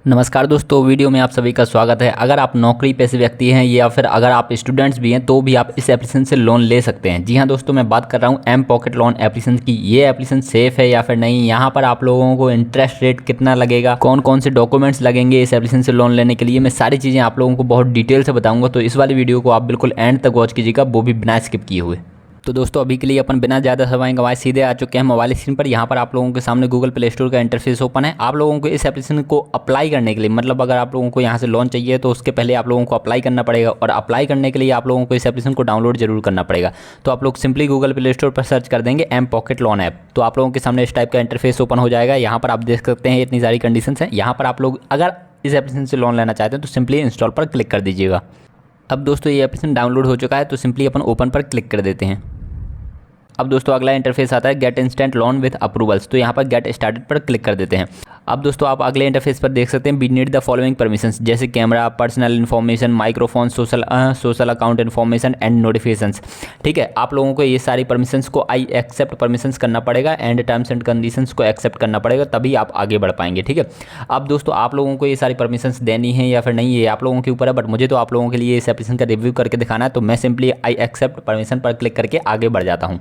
नमस्कार दोस्तों, वीडियो में आप सभी का स्वागत है। अगर आप नौकरी पेशे व्यक्ति हैं या फिर अगर आप स्टूडेंट्स भी हैं तो भी आप इस एप्लीकेशन से लोन ले सकते हैं। जी हाँ दोस्तों, मैं बात कर रहा हूँ एम पॉकेट लोन एप्लीकेशन की। ये एप्लीकेशन सेफ है या फिर नहीं, यहाँ पर आप लोगों को इंटरेस्ट रेट कितना लगेगा, कौन कौन से डॉक्यूमेंट्स लगेंगे इस एप्लीकेशन से लोन लेने के लिए, मैं सारी चीज़ें आप लोगों को बहुत डिटेल से बताऊँगा। तो इस वाली वीडियो को आप बिल्कुल एंड तक वॉच कीजिएगा, वो भी बिना स्किप किए हुए। तो दोस्तों अभी के लिए अपन बिना ज़्यादा समय गंवाए सीधे आ चुके हैं मोबाइल स्क्रीन पर। यहाँ पर आप लोगों के सामने गूगल प्ले स्टोर का इंटरफेस ओपन है। आप लोगों को इस एप्लीकेशन को अप्लाई करने के लिए, मतलब अगर आप लोगों को यहाँ से लोन चाहिए तो उसके पहले आप लोगों को अप्लाई करना पड़ेगा, और अप्लाई करने के लिए आप लोगों को इस एप्लीकेशन को डाउनलोड जरूर करना पड़ेगा। तो आप लोग सिंपली गूगल प्ले स्टोर पर सर्च कर देंगे एम पॉकेट लोन ऐप, तो आप लोगों के सामने इस टाइप का इंटरफेस ओपन हो जाएगा। यहाँ पर आप देख सकते हैं इतनी सारी कंडीशंस हैं। यहाँ पर आप लोग अगर इस एप्लीकेशन से लोन लेना चाहते हैं तो सिंपली इंस्टॉल पर क्लिक कर दीजिएगा। अब दोस्तों ये एप्लीकेशन डाउनलोड हो चुका है, तो सिंपली अपन ओपन पर क्लिक कर देते हैं। अब दोस्तों अगला इंटरफेस आता है get instant loan with approvals, तो यहाँ पर गेट स्टार्टेड पर क्लिक कर देते हैं। अब दोस्तों आप अगले इंटरफेस पर देख सकते हैं we need the following permissions, जैसे camera, personal information, microphone, social account information and notifications. ठीक है, आप लोगों को ये सारी परमिशंस को आई एक्सेप्ट परमिशंस करना पड़ेगा एंड टर्म्स एंड कंडीशंस को एक्सेप्ट करना पड़ेगा, तभी आप आगे बढ़ पाएंगे। ठीक है, अब दोस्तों आप लोगों को ये सारी परमिशंस देनी है या फिर नहीं, ये आप लोगों के ऊपर है, बट मुझे तो आप लोगों के लिए इस एप्लीकेशन का रिव्यू करके दिखाना है, तो मैं सिंपली आई एक्सेप्ट परमिशन पर क्लिक करके आगे बढ़ जाता हूँ।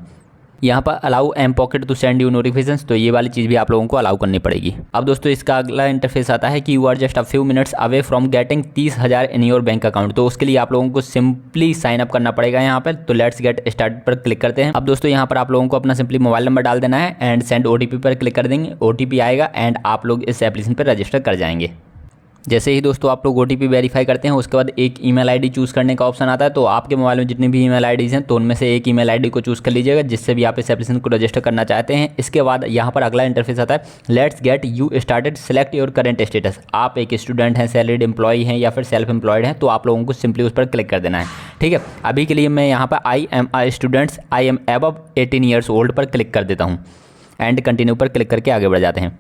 यहाँ पर allow M Pokket to send you notifications, तो ये वाली चीज़ भी आप लोगों को अलाउ करनी पड़ेगी। अब दोस्तों इसका अगला इंटरफेस आता है कि you are just a few minutes away from getting 30,000 in your bank account, तो उसके लिए आप लोगों को सिंपली साइन अप करना पड़ेगा यहाँ पर। तो लेट्स गेट स्टार्ट पर क्लिक करते हैं। अब दोस्तों यहाँ पर आप लोगों को अपना सिंपली मोबाइल नंबर डाल देना है एंड सेंड OTP पर क्लिक कर देंगे। OTP आएगा एंड आप लोग इस एप्लीकेशन पर रजिस्टर कर जाएंगे। जैसे ही दोस्तों आप लोग OTP वेरीफाई करते हैं, उसके बाद एक ईमेल आईडी चूज़ करने का ऑप्शन आता है। तो आपके मोबाइल में जितनी भी ईमेल आईडीज़ हैं तो उनमें से एक ईमेल आईडी को चूज़ कर लीजिएगा जिससे भी आप इस एप्लीकेशन को रजिस्टर करना चाहते हैं। इसके बाद यहाँ पर अगला इंटरफेस आता है let's get you started, select your current status. आप एक स्टूडेंट हैं, सैलरीड एम्प्लॉय हैं या फिर सेल्फ एम्प्लॉयड हैं, तो आप लोगों को सिंपली उस पर क्लिक कर देना है। ठीक है, अभी के लिए मैं यहाँ पर I am a students, I am above 18 years old पर क्लिक कर देता हूँ एंड कंटिन्यू पर क्लिक करके आगे बढ़ जाते हैं।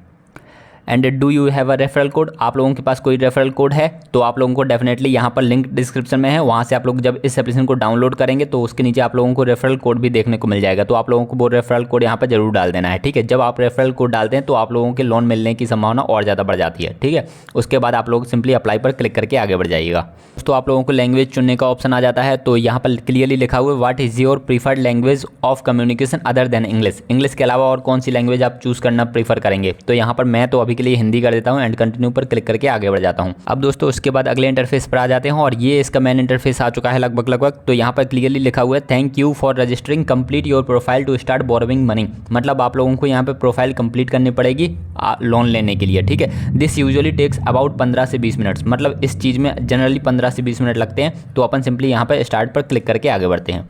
And do you have a referral code, आप लोगों के पास कोई रेफरल कोड है तो आप लोगों को डेफिनेटली यहाँ पर लिंक डिस्क्रिप्शन में है, वहाँ से आप लोग जब इस एप्लीकेशन को डाउनलोड करेंगे तो उसके नीचे आप लोगों को रेफरल कोड भी देखने को मिल जाएगा। तो आप लोगों को वो रेफरल कोड यहाँ पर जरूर डाल देना है। ठीक है, जब आप रेफरल कोड डालते हैं तो आप लोगों के लोन मिलने की संभावना और ज़्यादा बढ़ जाती है। ठीक है, उसके बाद आप लोग सिंपली अप्लाई पर क्लिक करके आगे बढ़ जाइएगा। तो आप लोगों को लैंग्वेज चुनने का ऑप्शन आ जाता है, तो यहाँ पर क्लियरली लिखा हुआ है what is your preferred language of communication other than English. English के अलावा और कौन सी लैंग्वेज आप चूज़ करना प्रीफर करेंगे, तो यहाँ पर मैं तो अभी के लिए हिंदी कर देता हूँ एंड कंटिन्यू पर क्लिक करके आगे बढ़ जाता हूँ। अब दोस्तों उसके बाद अगले इंटरफेस पर आ जाते हैं, और ये इसका मेन इंटरफेस आ चुका है लगभग। तो यहाँ पर क्लियरली लिखा हुआ है thank you for registering, complete your profile to start borrowing money. मतलब आप लोगों को यहाँ पे प्रोफाइल कंप्लीट करनी पड़ेगी लोन लेने के लिए। ठीक है, दिस यूजुअली टेक्स अबाउट 15 से 20 मिनट्स, मतलब इस चीज़ में जनरली 15 से 20 मिनट लगते हैं। तो अपन सिंपली यहाँ पर स्टार्ट पर क्लिक करके आगे बढ़ते हैं।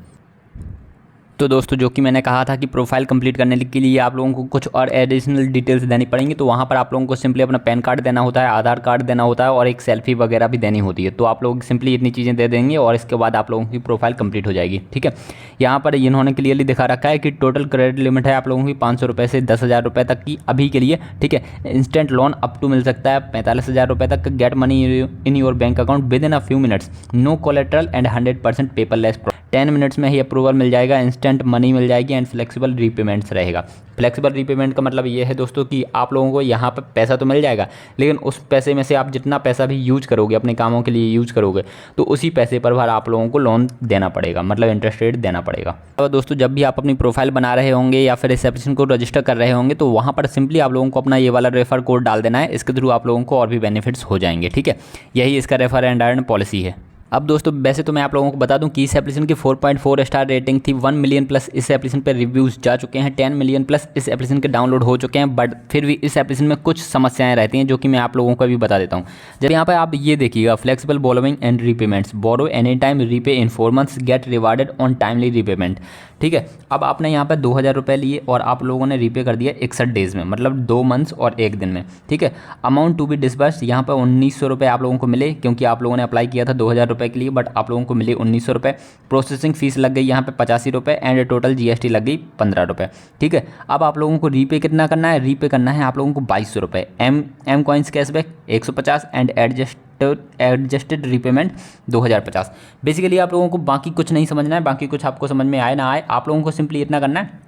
तो दोस्तों जो कि मैंने कहा था कि प्रोफाइल कंप्लीट करने के लिए आप लोगों को कुछ और एडिशनल डिटेल्स देनी पड़ेंगी, तो वहाँ पर आप लोगों को सिंपली अपना पैन कार्ड देना होता है, आधार कार्ड देना होता है और एक सेल्फी वगैरह भी देनी होती है। तो आप लोग सिंपली इतनी चीज़ें दे देंगे और इसके बाद आप लोगों की प्रोफाइल कंप्लीट हो जाएगी। ठीक है, यहाँ पर इन्होंने क्लियरली दिखा रखा है कि टोटल क्रेडिट लिमिट है आप लोगों की 500 रुपये से 10,000 रुपये तक की अभी के लिए। ठीक है, इंस्टेंट लोन अप टू मिल सकता है 45,000 रुपये तक। Get money in your bank account within a few minutes, no collateral and 100% paperless. 10 minutes में ही अप्रूवल मिल जाएगा, इंस्टेंट मनी मिल जाएगी एंड फ्लेक्सिबल रीपेमेंट्स रहेगा। फ्लेक्सिबल रीपेमेंट का मतलब ये है दोस्तों कि आप लोगों को यहाँ पर पैसा तो मिल जाएगा, लेकिन उस पैसे में से आप जितना पैसा भी यूज करोगे, अपने कामों के लिए यूज करोगे, तो उसी पैसे पर भर आप लोगों को लोन देना पड़ेगा, मतलब इंटरेस्ट रेट देना पड़ेगा। तो दोस्तों जब भी आप अपनी प्रोफाइल बना रहे होंगे या फिर इस एप्लीकेशन को रजिस्टर कर रहे होंगे, तो वहाँ पर सिंपली आप लोगों को अपना ये वाला रेफर कोड डाल देना है। इसके थ्रू आप लोगों को और भी बेनिफिट्स हो जाएंगे। ठीक है, यही इसका रेफर एंड अर्न पॉलिसी है। अब दोस्तों वैसे तो मैं आप लोगों को बता दूं कि इस एप्लीकेशन की 4.4 स्टार रेटिंग थी, 1 मिलियन प्लस इस एप्लीकेशन पर रिव्यूज़ जा चुके हैं, 10 मिलियन प्लस इस एप्लीकेशन के डाउनलोड हो चुके हैं। बट फिर भी इस एप्लीकेशन में कुछ समस्याएं रहती हैं जो कि मैं आप लोगों को भी बता देता हूं। जब यहाँ पर आप ये देखिएगा flexible borrowing and repayments, borrow any time, repay in 4 months, get rewarded on timely repayment. ठीक है, अब आपने यहाँ पर 2,000 रुपये लिए और आप लोगों ने रीपे कर दिया 61 डेज़ में, मतलब 2 मंथ्स और 1 दिन में। ठीक है, अमाउंट टू बी डिसबर्स, यहाँ पर 1,900 रुपये आप लोगों को मिले क्योंकि आप लोगों ने अप्लाई किया था 2,000 रुपये के लिए, बट आप लोगों को मिले 1,900 रुपये। प्रोसेसिंग फीस लग गई यहाँ पे 85 रुपये एंड टोटल GST लग गई 15 रुपये। ठीक है, अब आप लोगों को रीपे कितना करना है, रीपे करना है आप लोगों को 2,200 रुपये। M coins cashback 150 and adjusted repayment 2,050। Basically आप लोगों को बाकी कुछ नहीं समझना है, बाकी कुछ आपको समझ में आए ना आए, आप लोगों को सिंपली इतना करना है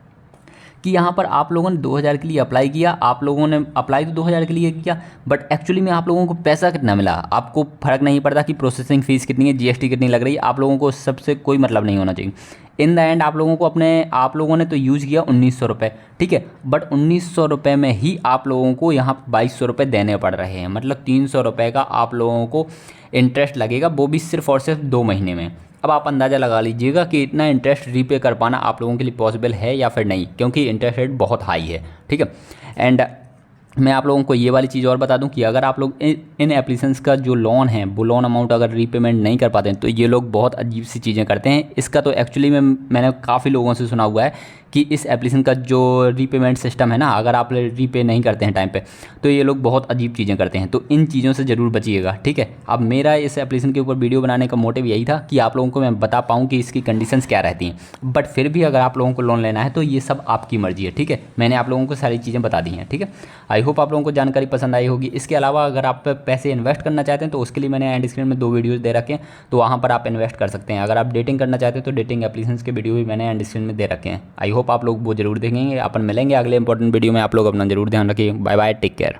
कि यहाँ पर आप लोगों ने 2000 के लिए अप्लाई किया, आप लोगों ने अप्लाई तो 2000 के लिए किया, बट एक्चुअली में आप लोगों को पैसा कितना मिला आपको फ़र्क नहीं पड़ता कि प्रोसेसिंग फ़ीस कितनी है, जीएसटी कितनी लग रही है, आप लोगों को सबसे कोई मतलब नहीं होना चाहिए। इन द एंड आप लोगों ने तो यूज़ किया 1900 रुपये, ठीक है, बट 1900 रुपये में ही आप लोगों को यहाँ 2200 रुपये देने पड़ रहे हैं, मतलब 300 रुपये का आप लोगों को इंटरेस्ट लगेगा, वो भी सिर्फ और सिर्फ 2 महीने में। अब आप अंदाज़ा लगा लीजिएगा कि इतना इंटरेस्ट रीपे कर पाना आप लोगों के लिए पॉसिबल है या फिर नहीं, क्योंकि इंटरेस्ट रेट बहुत हाई है, ठीक है। एंड मैं आप लोगों को ये वाली चीज़ और बता दूं कि अगर आप लोग इन एप्लीकेशंस का जो लोन है वो लोन अमाउंट अगर रीपेमेंट नहीं कर पाते हैं तो ये लोग बहुत अजीब सी चीज़ें करते हैं। इसका तो एक्चुअली मैंने काफ़ी लोगों से सुना हुआ है कि इस एप्लीकेशन का जो रीपेमेंट सिस्टम है ना, अगर आप रीपे नहीं करते हैं टाइम पे तो ये लोग बहुत अजीब चीज़ें करते हैं, तो इन चीज़ों से ज़रूर बचिएगा, ठीक है। अब मेरा इस एप्लीकेशन के ऊपर वीडियो बनाने का मोटिव यही था कि आप लोगों को मैं बता पाऊँ कि इसकी कंडीशंस क्या रहती हैं, बट फिर भी अगर आप लोगों को लोन लेना है तो ये सब आपकी मर्जी है, ठीक है। मैंने आप लोगों को सारी चीज़ें बता दी हैं, ठीक है। आई होप आप लोगों को जानकारी पसंद आई होगी। इसके अलावा अगर आप पैसे इन्वेस्ट करना चाहते हैं तो उसके लिए मैंने एंड स्क्रीन में 2 वीडियोज़ दे रखे हैं, तो वहाँ पर आप इन्वेस्ट कर सकते हैं। अगर आप डेटिंग करना चाहते हैं तो डेटिंग एप्लीकेशंस के वीडियो भी मैंने एंड स्क्रीन में दे रखे हैं। आई होप आप लोग वो जरूर देखेंगे। अपन मिलेंगे अगले इंपॉर्टेंट वीडियो में, आप लोग अपना जरूर ध्यान रखिए। Bye bye, take care.